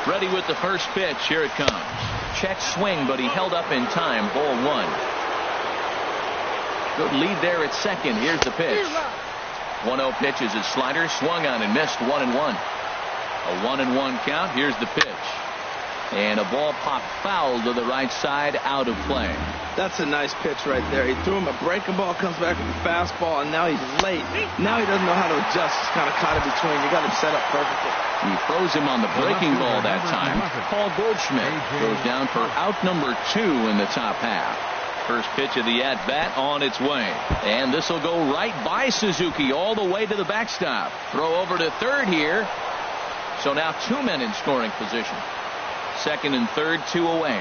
Ready with the first pitch. Here it comes. Check swing, but he held up in time. Ball 1. Good lead there at second. Here's the pitch. 1-0 pitch is his slider. Swung on and missed. 1-1. A 1-1 count. Here's the pitch. And a ball popped foul to the right side, out of play. That's a nice pitch right there. He threw him a breaking ball, comes back with a fastball, and now he's late. Now he doesn't know how to adjust. He's kind of caught in between. You got him set up perfectly. He throws him on the breaking ball that time. Paul Goldschmidt goes down for out number 2 in the top half. First pitch of the at-bat on its way. And this will go right by Suzuki all the way to the backstop. Throw over to third here. So now 2 men in scoring position. Second and third, 2 away.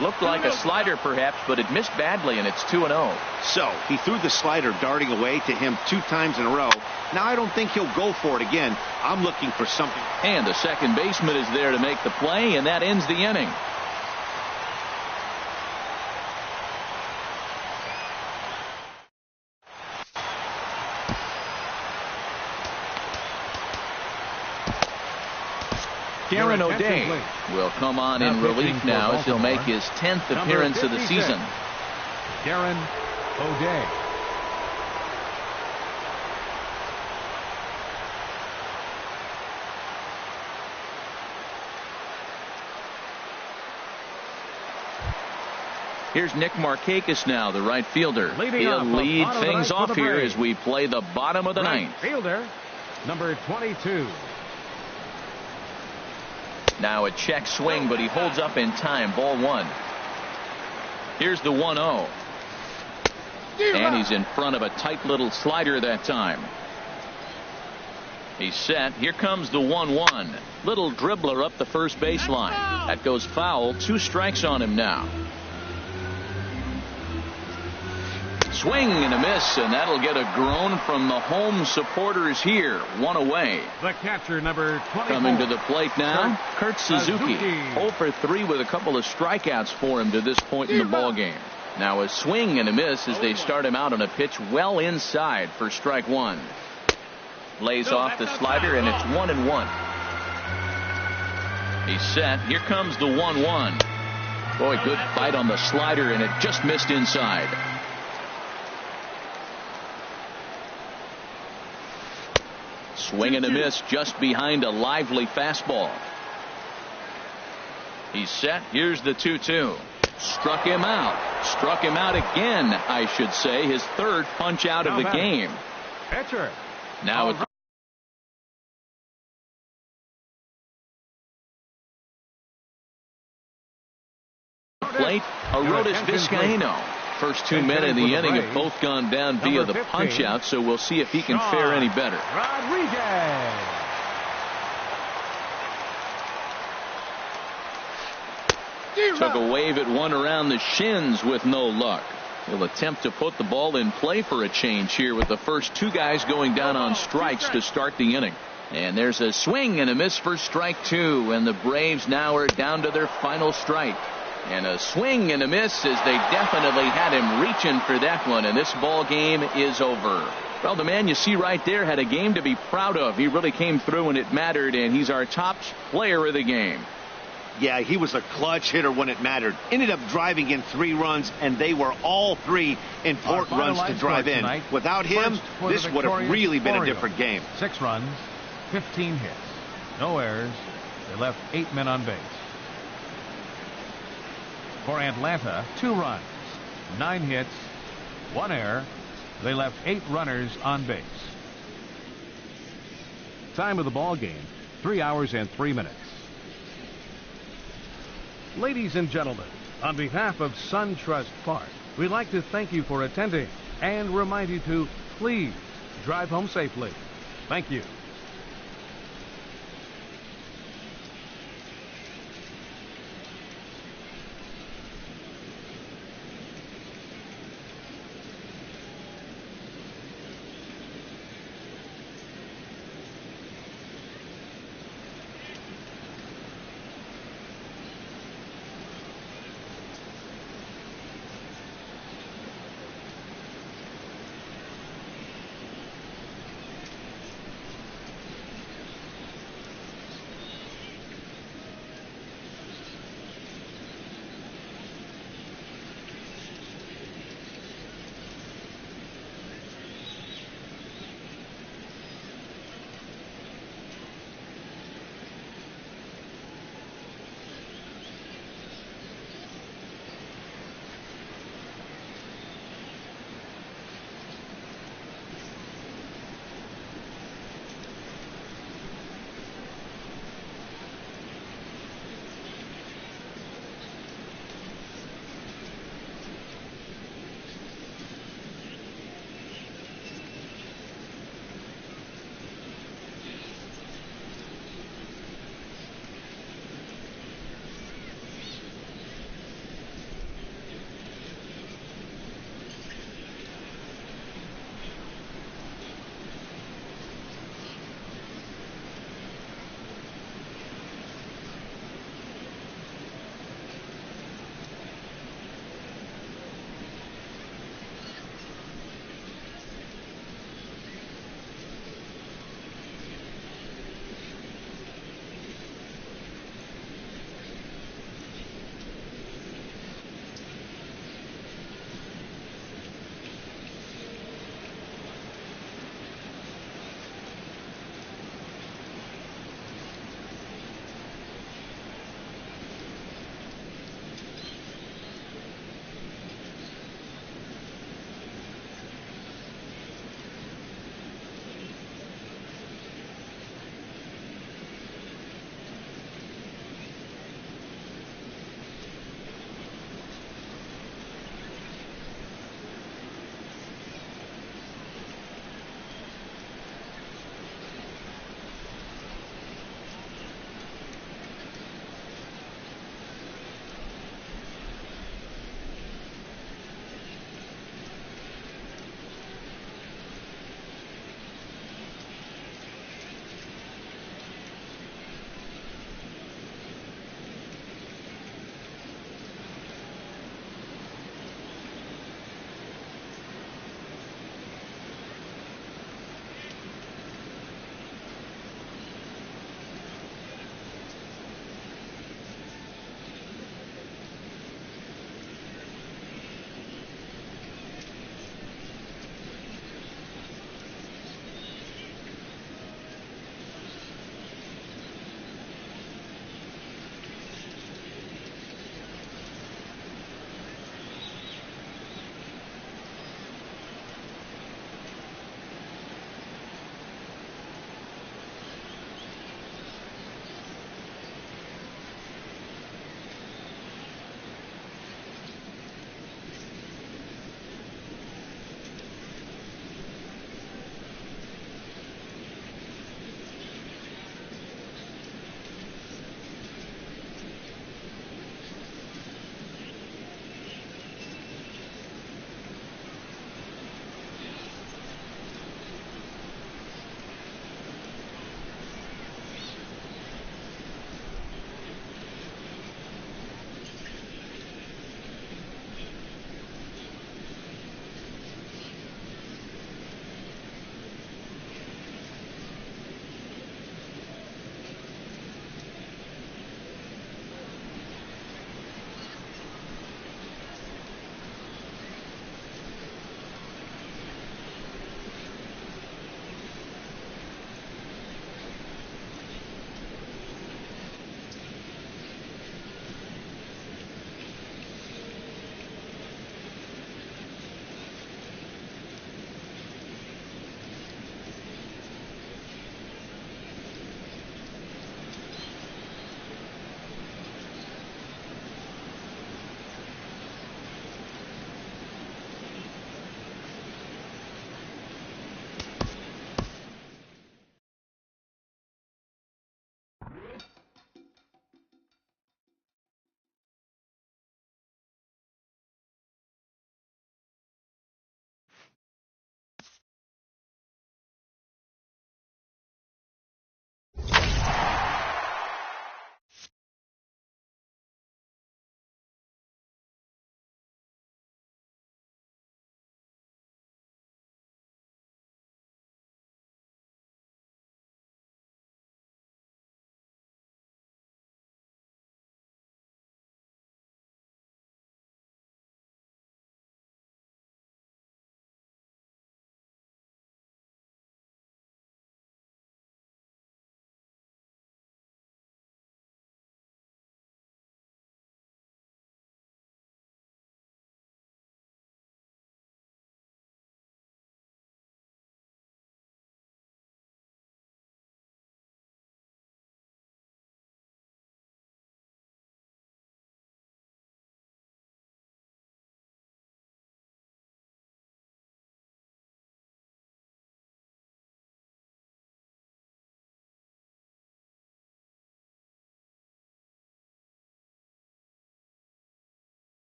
Looked like a slider perhaps, but it missed badly, and it's 2-0. So he threw the slider darting away to him 2 times in a row. Now I don't think he'll go for it again. I'm looking for something. And the second baseman is there to make the play, and that ends the inning. Darren O'Day will come on in relief now as he'll make his 10th appearance of the season. Darren O'Day. Here's Nick Markakis now, the right fielder. He'll lead things off here as we play the bottom of the ninth. Fielder, number 22. Now a check swing, but he holds up in time. Ball 1. Here's the 1-0. And he's in front of a tight little slider that time. He's set. Here comes the 1-1. Little dribbler up the first baseline. That goes foul. 2 strikes on him now. Swing and a miss, and that'll get a groan from the home supporters here. 1 away. The catcher, number 24. Coming to the plate now, Kurt Suzuki. 0 for 3 with a couple of strikeouts for him to this point in the ball game. Now a swing and a miss as they start him out on a pitch well inside for strike 1. Lays off the slider, and it's 1-1. He's set. Here comes the 1-1. Boy, good fight on the slider, and it just missed inside. Swing and a miss just behind a lively fastball. He's set. Here's the 2-2. Struck him out. Struck him out again, I should say. His 3rd punch out of the game. Pitcher. Now it's plate, Arodys Vizcaíno. First 2 men in the inning have both gone down via the punch out, so we'll see if he can fare any better. Rodriguez. Took a wave at one around the shins with no luck. He'll attempt to put the ball in play for a change here with the first 2 guys going down on strikes to start the inning. And there's a swing and a miss for strike 2, and the Braves now are down to their final strike. And a swing and a miss as they definitely had him reaching for that one, and this ball game is over. Well, the man you see right there had a game to be proud of. He really came through when it mattered, and he's our top player of the game. Yeah, he was a clutch hitter when it mattered. Ended up driving in 3 runs, and they were all 3 important runs to drive in. Without him, this would have really been a different game. 6 runs, 15 hits, no errors. They left 8 men on base. For Atlanta, 2 runs, 9 hits, 1 error. They left 8 runners on base. Time of the ball game, 3 hours and 3 minutes. Ladies and gentlemen, on behalf of SunTrust Park, we'd like to thank you for attending and remind you to please drive home safely. Thank you.